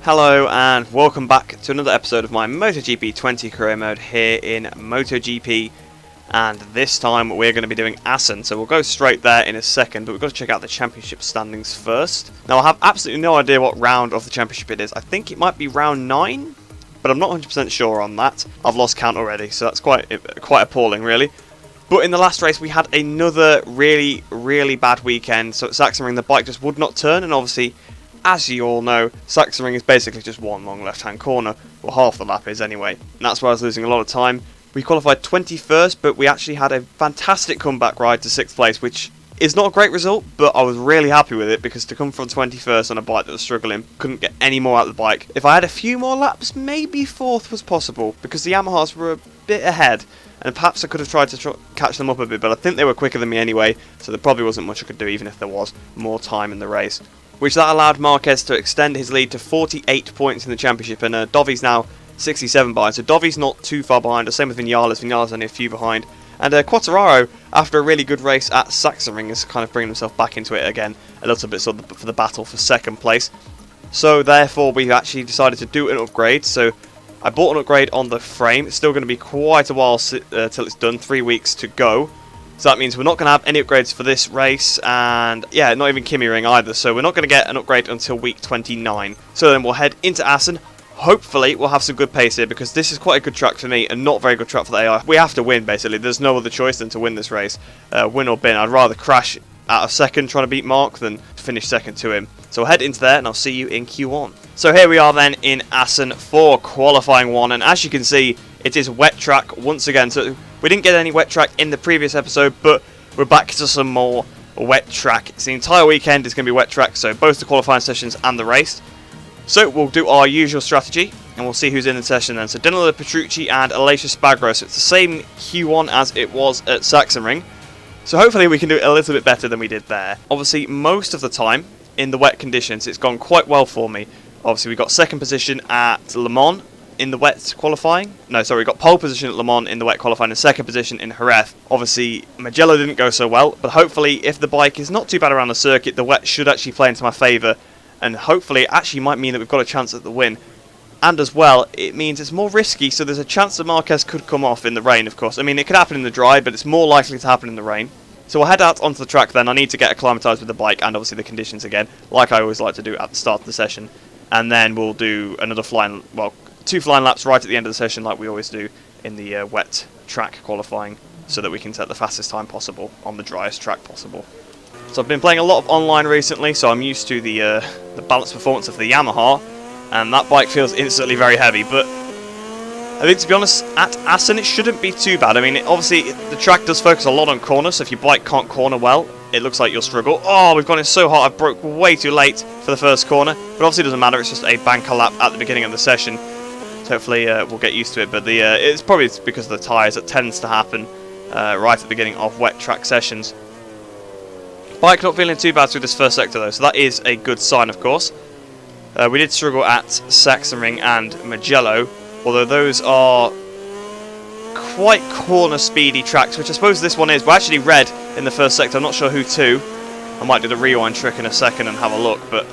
Hello and welcome back to another episode of my MotoGP 20 career mode here in MotoGP, and this time we're going to be doing Assen, so we'll go straight there in a second, but we've got to check out the championship standings first. Now I have absolutely no idea what round of the championship it is. I think it might be round 9, but I'm not 100% sure on that. I've lost count already, so that's quite appalling really. But in the last race we had another really bad weekend, so at Sachsenring the bike just would not turn, and obviously, as you all know, Sachsenring is basically just one long left-hand corner, or half the lap is anyway, and that's where I was losing a lot of time. We qualified 21st, but we actually had a fantastic comeback ride to 6th place, which is not a great result, but I was really happy with it, because to come from 21st on a bike that was struggling, couldn't get any more out of the bike. If I had a few more laps, maybe 4th was possible, because the Yamahas were a bit ahead, and perhaps I could have tried to catch them up a bit, but I think they were quicker than me anyway, so there probably wasn't much I could do, even if there was more time in the race. Which that allowed Marquez to extend his lead to 48 points in the championship, and Dovi's now 67 behind, so Dovi's not too far behind, the same with Vinales. Vinales only a few behind, and Quartararo, after a really good race at Sachsenring, is kind of bringing himself back into it again, a little bit sort of for the battle for 2nd place. So therefore we've actually decided to do an upgrade, so I bought an upgrade on the frame. It's still going to be quite a while till it's done, 3 weeks to go. So that means we're not going to have any upgrades for this race, and yeah, not even Kimi Ring either, so we're not going to get an upgrade until week 29. So then we'll head into Assen. Hopefully we'll have some good pace here, because this is quite a good track for me and not very good track for the AI. We have to win basically, there's no other choice than to win this race. Win or bin. I'd rather crash out of 2nd trying to beat Mark than finish 2nd to him. So we'll head into there and I'll see you in Q1. So here we are then in Assen for qualifying 1, and as you can see, it is wet track once again. So we didn't get any wet track in the previous episode, but we're back to some more wet track. It's the entire weekend is going to be wet track, so both the qualifying sessions and the race. So we'll do our usual strategy, and we'll see who's in the session then. So Danilo Petrucci and Aleix Espargaro. So it's the same Q1 as it was at Sachsenring. So hopefully we can do it a little bit better than we did there. Obviously, most of the time, in the wet conditions, it's gone quite well for me. Obviously, we got 2nd position at Le Mans in the wet qualifying. No, sorry, we got pole position at Le Mans in the wet qualifying and 2nd position in Jerez. Obviously, Mugello didn't go so well, but hopefully, if the bike is not too bad around the circuit, the wet should actually play into my favour, and hopefully, it actually might mean that we've got a chance at the win. And as well, it means it's more risky, so there's a chance that Marquez could come off in the rain, of course. I mean, it could happen in the dry, but it's more likely to happen in the rain. So we'll head out onto the track then. I need to get acclimatised with the bike and obviously the conditions again, like I always like to do at the start of the session. And then we'll do another flying, well, 2 flying laps right at the end of the session like we always do in the wet track qualifying, so that we can set the fastest time possible on the driest track possible. So I've been playing a lot of online recently, so I'm used to the balanced performance of the Yamaha, and that bike feels instantly very heavy, but I think, to be honest, at Assen it shouldn't be too bad. I mean, obviously the track does focus a lot on corners, so if your bike can't corner well, it looks like you'll struggle. Oh, we've gone in so hot, I broke way too late for the first corner, but obviously it doesn't matter, it's just a banker lap at the beginning of the session. So hopefully we'll get used to it, but it's probably because of the tyres. It tends to happen right at the beginning of wet track sessions. Bike not feeling too bad through this first sector though, so that is a good sign, of course. We did struggle at Sachsenring and Mugello, although those are quite corner speedy tracks, which I suppose this one is. We're actually red in the first sector, I'm not sure who to. I might do the rewind trick in a second and have a look, but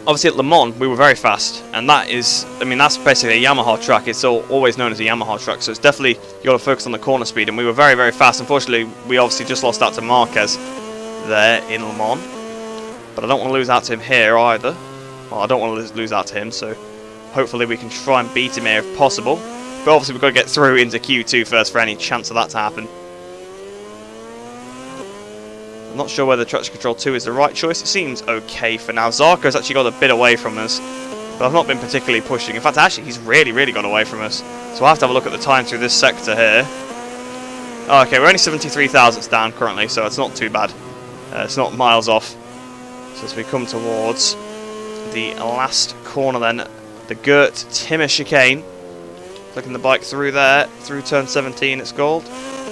obviously at Le Mans we were very fast, and that is, I mean, that's basically a Yamaha track. It's always known as a Yamaha track, so it's definitely, you got to focus on the corner speed, and we were very fast. Unfortunately, we obviously just lost out to Marquez there in Le Mans, but I don't want to lose out to him here either. Well, I don't want to lose out to him, so hopefully we can try and beat him here if possible. But obviously we've got to get through into Q2 first for any chance of that to happen. I'm not sure whether Traction Control 2 is the right choice. It seems okay for now. Zarco's actually got a bit away from us, but I've not been particularly pushing. In fact, actually, he's really got away from us. So I'll have to have a look at the time through this sector here. Oh, okay, we're only 73 thousandths down currently, so it's not too bad. It's not miles off. So as we come towards the last corner then, the Gert Timmer chicane. Flicking the bike through there, through turn 17 it's called.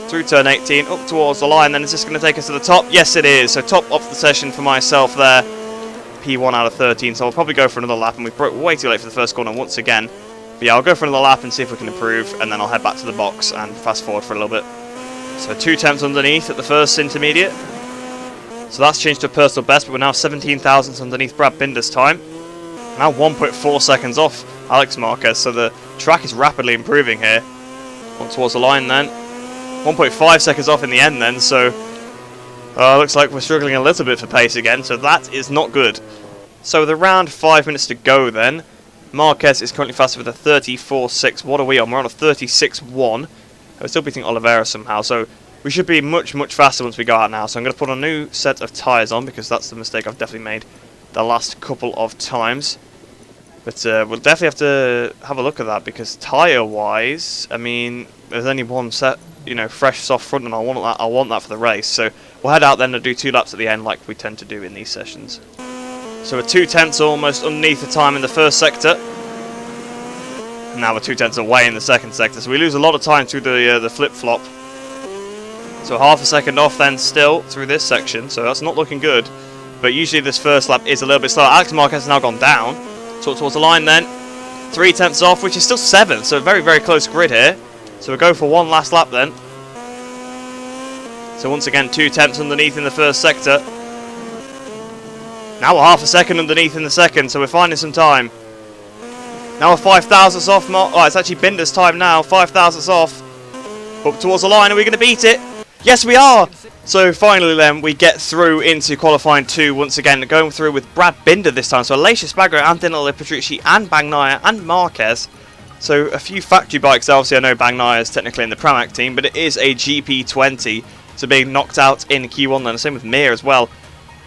Through turn 18, up towards the line, then is this going to take us to the top? Yes it is, so top of the session for myself there. P1 out of 13, so I'll probably go for another lap, and we broke way too late for the first corner once again. But yeah, I'll go for another lap and see if we can improve, and then I'll head back to the box and fast forward for a little bit. So 2 temps underneath at the first intermediate. So that's changed to a personal best, but we're now 17 thousandths underneath Brad Binder's time. Now 1.4 seconds off Alex Marquez, so the track is rapidly improving here. On towards the line then. 1.5 seconds off in the end then, so looks like we're struggling a little bit for pace again, so that is not good. So with around 5 minutes to go then, Marquez is currently faster with a 34.6. What are we on? We're on a 36.1. We're still beating Oliveira somehow, so we should be much, much faster once we go out now. So I'm going to put a new set of tyres on, because that's the mistake I've definitely made the last couple of times. But we'll definitely have to have a look at that, because tyre-wise, I mean, there's only one set, you know, fresh soft front, and I want that for the race. So we'll head out then and do 2 laps at the end, like we tend to do in these sessions. So we're 2/10 almost underneath the time in the first sector. Now we're 2/10 away in the second sector, so we lose a lot of time through the flip-flop. So half a second off then still through this section, so that's not looking good. But usually this first lap is a little bit slower. Alex Marquez has now gone down. Towards the line then. 3/10 off, which is still 7th, so a very, very close grid here. So we'll go for one last lap then. So once again, 2/10 underneath in the first sector. Now we're half a second underneath in the second, so we're finding some time. Now we're 5 thousandths off. Oh, it's actually Binder's time now. 5 thousandths off. Up towards the line. Are we going to beat it? Yes, we are! So finally then, we get through into qualifying 2 once again, going through with Brad Binder this time. So Aleix Espargaro and Danilo Petrucci and Bagnaia and Marquez. So a few factory bikes. Obviously I know Bagnaia is technically in the Pramac team, but it is a GP20. So being knocked out in Q1 then. Same with Mir as well.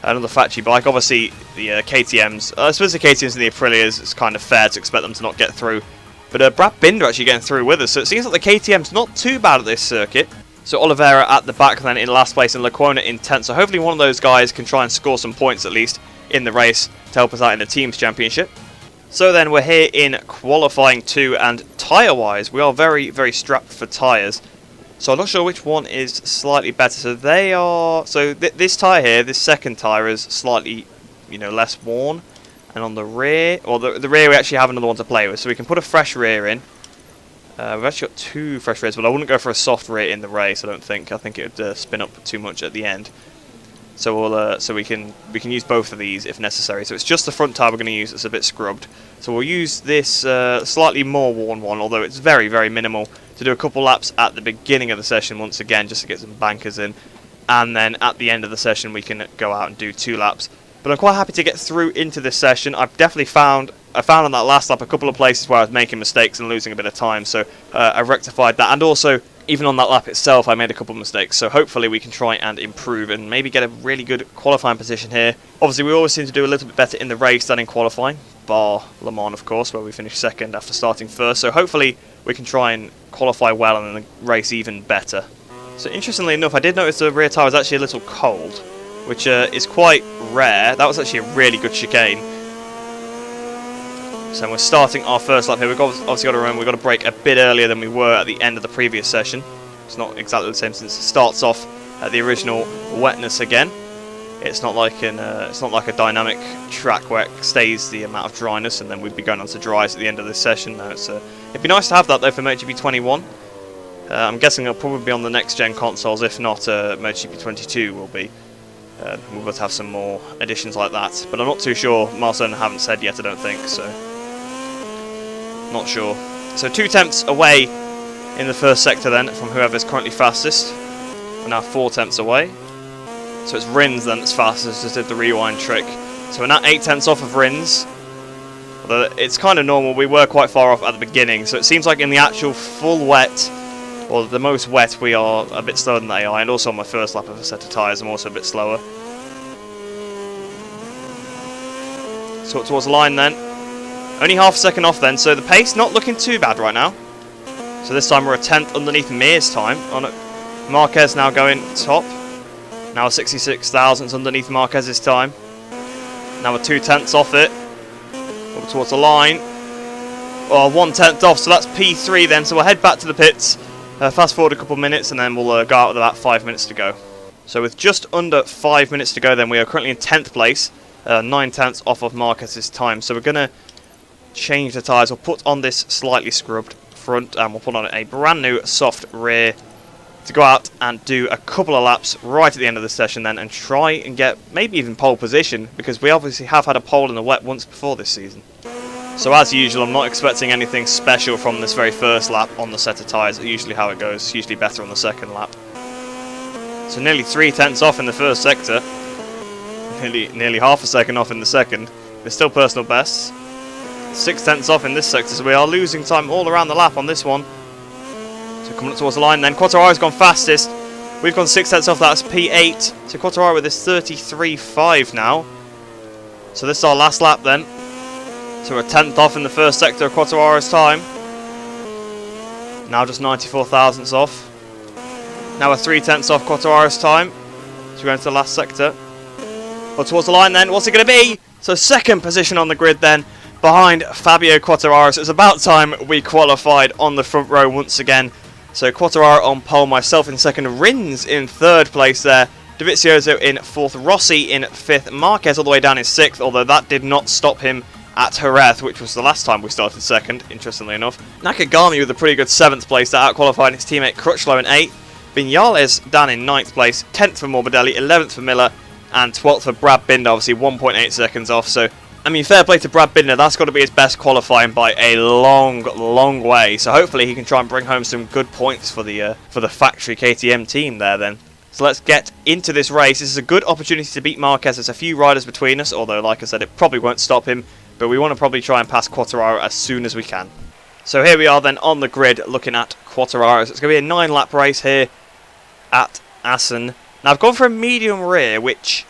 Another factory bike. Obviously the KTMs, I suppose the KTMs and the Aprilias, it's kind of fair to expect them to not get through. But Brad Binder actually getting through with us. So it seems like the KTM's not too bad at this circuit. So Oliveira at the back then in last place and Lecuona in 10th. So hopefully one of those guys can try and score some points at least in the race to help us out in the Teams Championship. So then we're here in qualifying 2, and tyre-wise we are very, very strapped for tyres. So I'm not sure which one is slightly better. So they are... So this tyre here, this second tyre is slightly, you know, less worn. And on the rear... Well, the rear we actually have another one to play with. So we can put a fresh rear in. We've actually got 2 fresh rears, but I wouldn't go for a soft rear in the race, I don't think. I think it would spin up too much at the end. So we'll we can use both of these if necessary. So it's just the front tyre we're going to use that's a bit scrubbed. So we'll use this slightly more worn one, although it's very, very minimal, to do a couple laps at the beginning of the session once again, just to get some bankers in. And then at the end of the session we can go out and do 2 laps. But I'm quite happy to get through into this session. I've definitely found on that last lap a couple of places where I was making mistakes and losing a bit of time, so I rectified that. And also, even on that lap itself, I made a couple of mistakes, so hopefully we can try and improve and maybe get a really good qualifying position here. Obviously, we always seem to do a little bit better in the race than in qualifying, bar Le Mans, of course, where we finished 2nd after starting 1st, so hopefully we can try and qualify well and then race even better. So interestingly enough, I did notice the rear tyre was actually a little cold, which is quite rare. That was actually a really good chicane. So we're starting our first lap here. We've obviously got to remember we've got to brake a bit earlier than we were at the end of the previous session. It's not exactly the same since it starts off at the original wetness again. It's not like a dynamic track where it stays the amount of dryness and then we'd be going on to dries at the end of this session. No, it'd be nice to have that though for MotoGP 21. I'm guessing it'll probably be on the next gen consoles. If not, MotoGP 22 will be. We've got to have some more additions like that, but I'm not too sure. Milestone haven't said yet, I don't think, so not sure. So 2 tenths away in the first sector then from whoever's currently fastest. We're now 4 tenths away. So it's Rins then that's fastest, just did the rewind trick. So we're now 8 tenths off of Rins. Although it's kind of normal, we were quite far off at the beginning, so it seems like in the actual full wet, or the most wet, we are a bit slower than the AI, and also on my first lap of a set of tyres I'm also a bit slower. So towards the line then. Only half a second off then, so the pace not looking too bad right now. So this time we're a 10th underneath Mir's time. On it. Marquez now going top. Now 66 thousandths underneath Marquez's time. Now we're 2 tenths off it. Up towards the line. Oh, 1 tenth off, so that's P3 then, so we'll head back to the pits. Fast forward a couple of minutes and then we'll go out with about 5 minutes to go. So with just under 5 minutes to go then, we are currently in 10th place. 9 tenths off of Marquez's time. So we're going to change the tyres. We'll put on this slightly scrubbed front and we'll put on a brand new soft rear. to go out and do a couple of laps right at the end of the session then and try and get maybe even pole position, because we obviously have had a pole in the wet once before this season. So as usual, I'm not expecting anything special from this very first lap on the set of tyres. Usually how it goes, usually better on the second lap. So nearly 3/10 off in the first sector, nearly half a second off in the second. There's still personal bests. 6/10 off in this sector, so we are losing time all around the lap on this one. So coming up towards the line then, Quartararo's gone fastest. We've gone 6/10 off, that's P8. So Quartararo with this 33.5 now. So this is our last lap then. So we're 10th off in the first sector of Quartararo's time. Now just 94 thousandths off. Now we're 3/10 off Quartararo's time. So we're going to the last sector. But towards the line then, what's it going to be? So second position on the grid then, behind Fabio Quartararo. So it's about time we qualified on the front row once again. So Quartararo on pole, myself in second, Rins in third place there, Dovizioso in fourth, Rossi in fifth, Marquez all the way down in sixth, although that did not stop him at Jerez, which was the last time we started second, interestingly enough. Nakagami with a pretty good 7th place, that out-qualifying his teammate Crutchlow in 8th. Vinales down in 9th place, 10th for Morbidelli, 11th for Miller, and 12th for Brad Binder, obviously 1.8 seconds off. So, I mean, fair play to Brad Binder, that's got to be his best qualifying by a long way. So hopefully he can try and bring home some good points for the factory KTM team there then. So let's get into this race. This is a good opportunity to beat Marquez. There's a few riders between us, although like I said, it probably won't stop him. But we want to probably try and pass Quartararo as soon as we can. So here we are then on the grid looking at Quartararo. So it's going to be a 9-lap race here at Assen. Now I've gone for a medium rear, which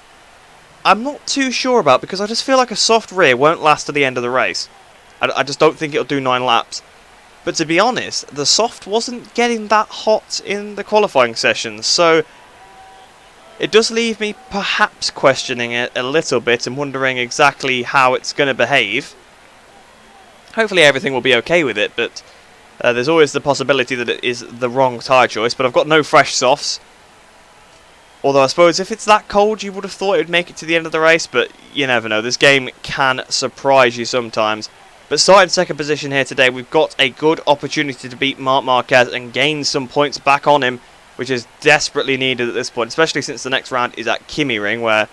I'm not too sure about because I just feel like a soft rear won't last to the end of the race. I just don't think it'll do 9 laps. But to be honest, the soft wasn't getting that hot in the qualifying sessions. So it does leave me perhaps questioning it a little bit and wondering exactly how it's going to behave. Hopefully everything will be okay with it, but there's always the possibility that it is the wrong tyre choice. But I've got no fresh softs. Although I suppose if it's that cold you would have thought it would make it to the end of the race, but you never know. This game can surprise you sometimes. But starting second position here today, we've got a good opportunity to beat Marc Marquez and gain some points back on him, which is desperately needed at this point, especially since the next round is at Kimi-ring, where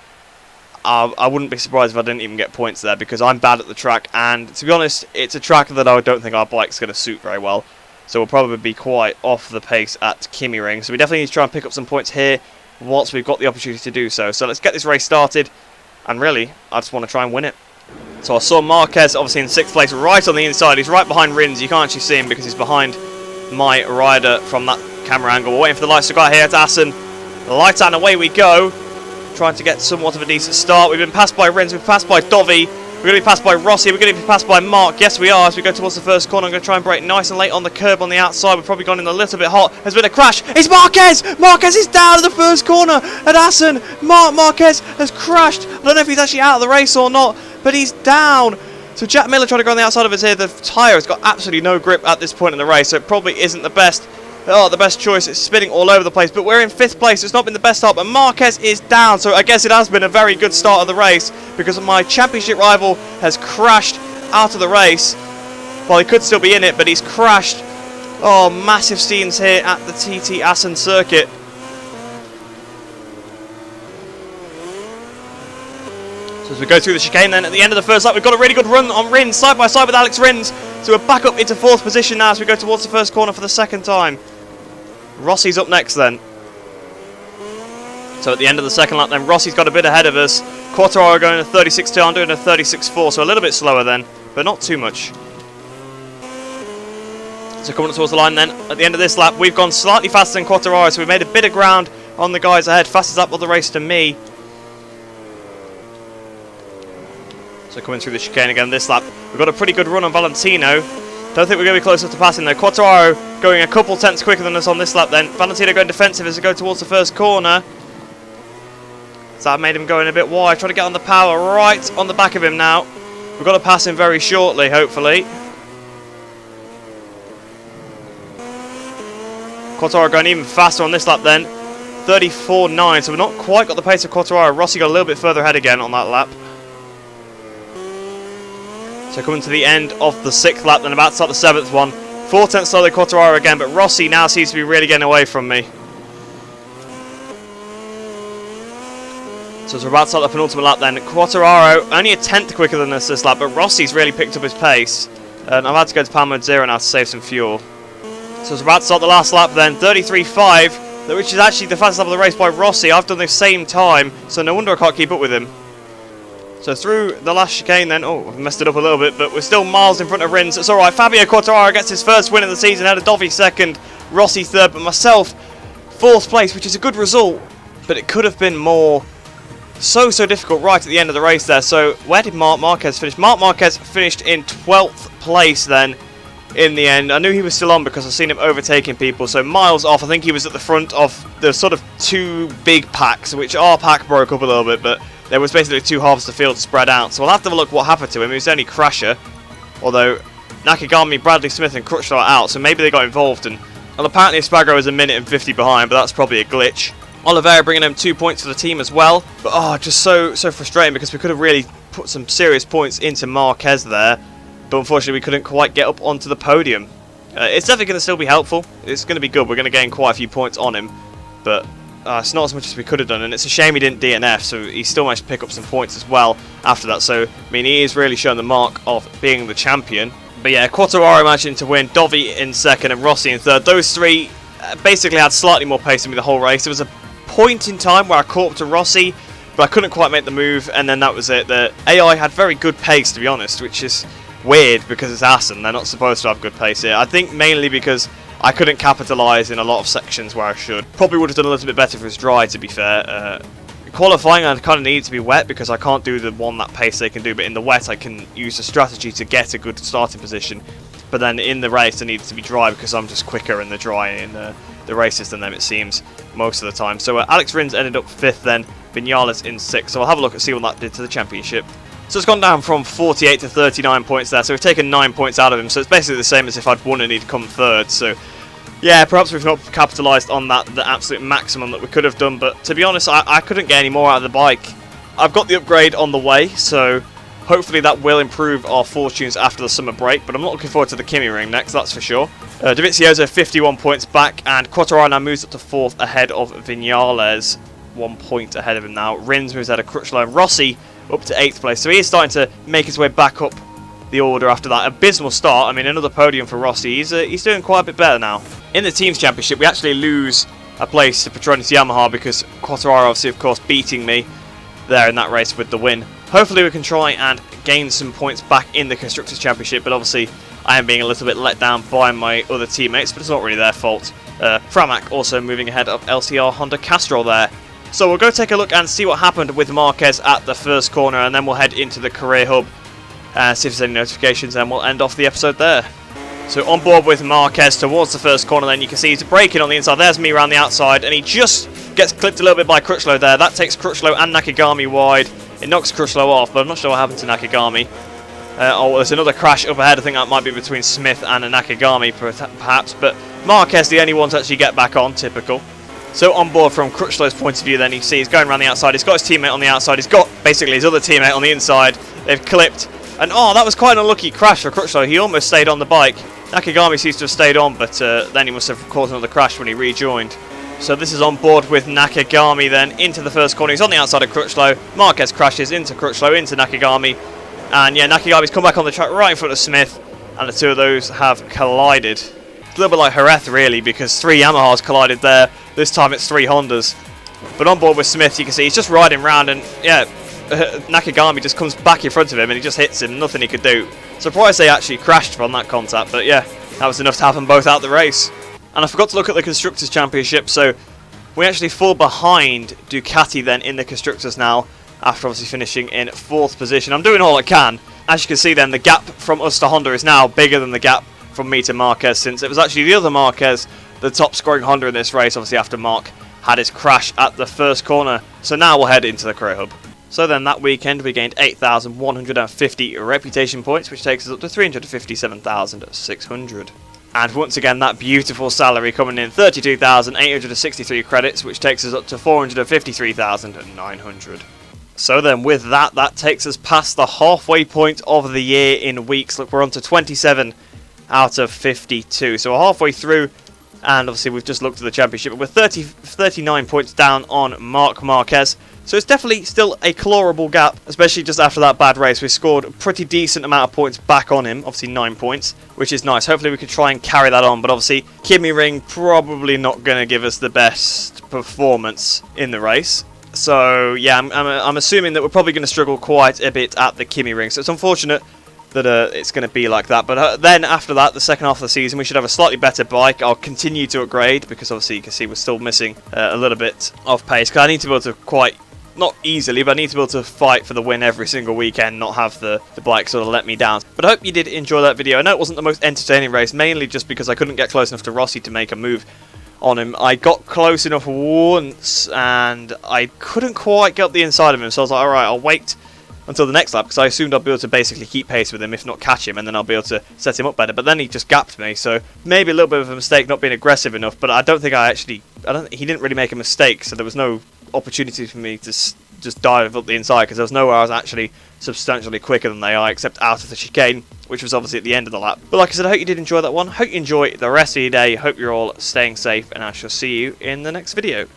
I wouldn't be surprised if I didn't even get points there, because I'm bad at the track, and to be honest, it's a track that I don't think our bike's going to suit very well, so we'll probably be quite off the pace at Kimi-ring, so we definitely need to try and pick up some points here once we've got the opportunity to do so. So let's get this race started, and really, I just want to try and win it. So I saw Marquez obviously in 6th place, right on the inside. He's right behind Rins. You can't actually see him because he's behind my rider from that camera angle. We're waiting for the lights to go out here at Assen. The lights out and away we go. Trying to get somewhat of a decent start. We've been passed by Rins, we've been passed by Dovi. We're going to be passed by Rossi, we're going to be passed by Mark. Yes, we are. As we go towards the first corner, I'm going to try and brake nice and late on the curb on the outside. We've probably gone in a little bit hot. There's been a crash. It's Marquez! Marquez is down at the first corner at Assen. Marquez has crashed. I don't know if he's actually out of the race or not, but he's down. So Jack Miller trying to go on the outside of us here. The tyre has got absolutely no grip at this point in the race, so it probably isn't the best. Oh, the best choice. It's spinning all over the place, but we're in 5th place. It's not been the best start, but Marquez is down, so I guess it has been a very good start of the race because my championship rival has crashed out of the race. Well, he could still be in it, but he's crashed. Oh, massive scenes here at the TT Assen circuit. So as we go through the chicane then, at the end of the first lap, we've got a really good run on Rins, side by side with Alex Rins. So we're back up into 4th position now as we go towards the first corner for the second time. Rossi's up next then. So at the end of the second lap then, Rossi's got a bit ahead of us. Quartararo going a 36.2, I'm doing a 36.4, so a little bit slower then, but not too much. So coming up towards the line then, at the end of this lap, we've gone slightly faster than Quartararo, so we've made a bit of ground on the guys ahead. Fastest lap of the race to me. So coming through the chicane again this lap, we've got a pretty good run on Valentino. Don't think we're going to be close enough to passing though. Quartararo going a couple tenths quicker than us on this lap then. Valentino going defensive as we go towards the first corner. So that made him going a bit wide. Trying to get on the power right on the back of him now. We've got to pass him very shortly, hopefully. Quartararo going even faster on this lap then. 34.9, so we've not quite got the pace of Quartararo. Rossi got a little bit further ahead again on that lap. So coming to the end of the 6th lap, then about to start the 7th one. 4 tenths slower than Quartararo again, but Rossi now seems to be really getting away from me. So as we're about to start the penultimate lap then, Quartararo only a tenth quicker than us this lap, but Rossi's really picked up his pace. And I've had to go to power mode 0 now to save some fuel. So as we're about to start the last lap then, 33.5, which is actually the fastest lap of the race by Rossi. I've done the same time, so no wonder I can't keep up with him. So through the last chicane then, oh, I've messed it up a little bit, but we're still miles in front of Rins. It's alright, Fabio Quartararo gets his first win of the season, out of Dovi second, Rossi third, but myself fourth place, which is a good result, but it could have been more so difficult right at the end of the race there. So where did Marc Marquez finish? Marc Marquez finished in 12th place then in the end. I knew he was still on because I've seen him overtaking people, so miles off. I think he was at the front of the sort of two big packs, which our pack broke up a little bit, but there was basically two halves of the field spread out. So we'll have to have a look what happened to him. He was only Crasher, although Nakagami, Bradley Smith and Crutchlow are out, so maybe they got involved. And well, apparently Espargaro is a minute and 50 behind, but that's probably a glitch. Oliveira bringing home 2 points for the team as well, but just so frustrating because we could have really put some serious points into Marquez there, but unfortunately we couldn't quite get up onto the podium. It's definitely going to still be helpful. It's going to be good. We're going to gain quite a few points on him, but it's not as much as we could have done, and it's a shame he didn't DNF, so he still managed to pick up some points as well after that. So, I mean, he is really showing the mark of being the champion. But yeah, Quartararo managing to win, Dovi in second and Rossi in third. Those three basically had slightly more pace than me the whole race. There was a point in time where I caught up to Rossi, but I couldn't quite make the move, and then that was it. The AI had very good pace, to be honest, which is weird because it's Assen. They're not supposed to have good pace here. I think mainly because I couldn't capitalise in a lot of sections where I should. Probably would have done a little bit better if it was dry, to be fair. Qualifying, I kind of need it to be wet because I can't do the one that pace they can do, but in the wet I can use a strategy to get a good starting position. But then in the race I need it to be dry because I'm just quicker in the dry in the races than them, it seems, most of the time. So Alex Rins ended up 5th then, Vinales in 6th, so I'll have a look and see what that did to the championship. So it's gone down from 48 to 39 points there, so we've taken 9 points out of him, so it's basically the same as if I'd won and he'd come 3rd. So yeah, perhaps we've not capitalised on that, the absolute maximum that we could have done, but to be honest, I couldn't get any more out of the bike. I've got the upgrade on the way, so hopefully that will improve our fortunes after the summer break, but I'm not looking forward to the Kimi ring next, that's for sure. Dovizioso 51 points back, and Quartararo now moves up to 4th ahead of Vinales, 1 point ahead of him now. Rins moves out of Crutchlow, and Rossi up to 8th place, so he is starting to make his way back up the order after that abysmal start. I mean, another podium for Rossi. He's doing quite a bit better now. In the Teams Championship, we actually lose a place to Petronas Yamaha because Quartararo, obviously, of course, beating me there in that race with the win. Hopefully we can try and gain some points back in the Constructors' Championship, but obviously I am being a little bit let down by my other teammates, but it's not really their fault. Pramac also moving ahead of LCR Honda Castrol there. So we'll go take a look and see what happened with Marquez at the first corner, and then we'll head into the career hub and see if there's any notifications, and we'll end off the episode there. So on board with Marquez towards the first corner, then you can see he's braking on the inside. There's me around the outside, and he just gets clipped a little bit by Crutchlow there. That takes Crutchlow and Nakagami wide. It knocks Crutchlow off, but I'm not sure what happened to Nakagami. There's another crash up ahead. I think that might be between Smith and a Nakagami perhaps, but Marquez the only one to actually get back on, typical. So on board from Crutchlow's point of view then, you see he's going around the outside. He's got his teammate on the outside. He's got basically his other teammate on the inside. They've clipped. And that was quite an unlucky crash for Crutchlow. He almost stayed on the bike. Nakagami seems to have stayed on, but then he must have caused another crash when he rejoined. So this is on board with Nakagami then into the first corner. He's on the outside of Crutchlow. Marquez crashes into Crutchlow, into Nakagami. And yeah, Nakagami's come back on the track right in front of Smith. And the two of those have collided. It's a little bit like Jerez really, because 3 Yamahas collided there. This time it's 3 Hondas. But on board with Smith, you can see he's just riding round, and yeah, Nakagami just comes back in front of him and he just hits him, nothing he could do. Surprised they actually crashed from that contact, but yeah, that was enough to have them both out the race. And I forgot to look at the Constructors' Championship, so we actually fall behind Ducati then in the Constructors now, after obviously finishing in 4th position. I'm doing all I can. As you can see then, the gap from us to Honda is now bigger than the gap from me to Marquez, since it was actually the other Marquez, the top scoring Honda in this race, obviously after Mark had his crash at the first corner. So now we'll head into the career hub. So then that weekend we gained 8,150 reputation points, which takes us up to 357,600. And once again that beautiful salary coming in, 32,863 credits, which takes us up to 453,900. So then with that, that takes us past the halfway point of the year in weeks. Look, we're on to 27 out of 52. So we're halfway through, and obviously we've just looked at the championship. We're 39 points down on Marc Marquez. So it's definitely still a clawable gap, especially just after that bad race. We scored a pretty decent amount of points back on him, obviously 9 points, which is nice. Hopefully we can try and carry that on, but obviously Kimi Ring probably not going to give us the best performance in the race. So yeah, I'm assuming that we're probably going to struggle quite a bit at the Kimi Ring, so it's unfortunate that it's going to be like that. But then after that, the second half of the season, we should have a slightly better bike. I'll continue to upgrade, because obviously you can see we're still missing a little bit of pace, because I need to be able to not easily, but I need to be able to fight for the win every single weekend, not have the bike sort of let me down. But I hope you did enjoy that video. I know it wasn't the most entertaining race, mainly just because I couldn't get close enough to Rossi to make a move on him. I got close enough once, and I couldn't quite get up the inside of him, so I was like, alright, I'll wait until the next lap, because I assumed I'd be able to basically keep pace with him, if not catch him, and then I'll be able to set him up better. But then he just gapped me, so maybe a little bit of a mistake not being aggressive enough, but I don't think he didn't really make a mistake, so there was no opportunity for me to just dive up the inside, because there was nowhere I was actually substantially quicker than they are, except out of the chicane, which was obviously at the end of the lap. But like I said, I hope you did enjoy that one. Hope you enjoy the rest of your day. Hope you're all staying safe, and I shall see you in the next video.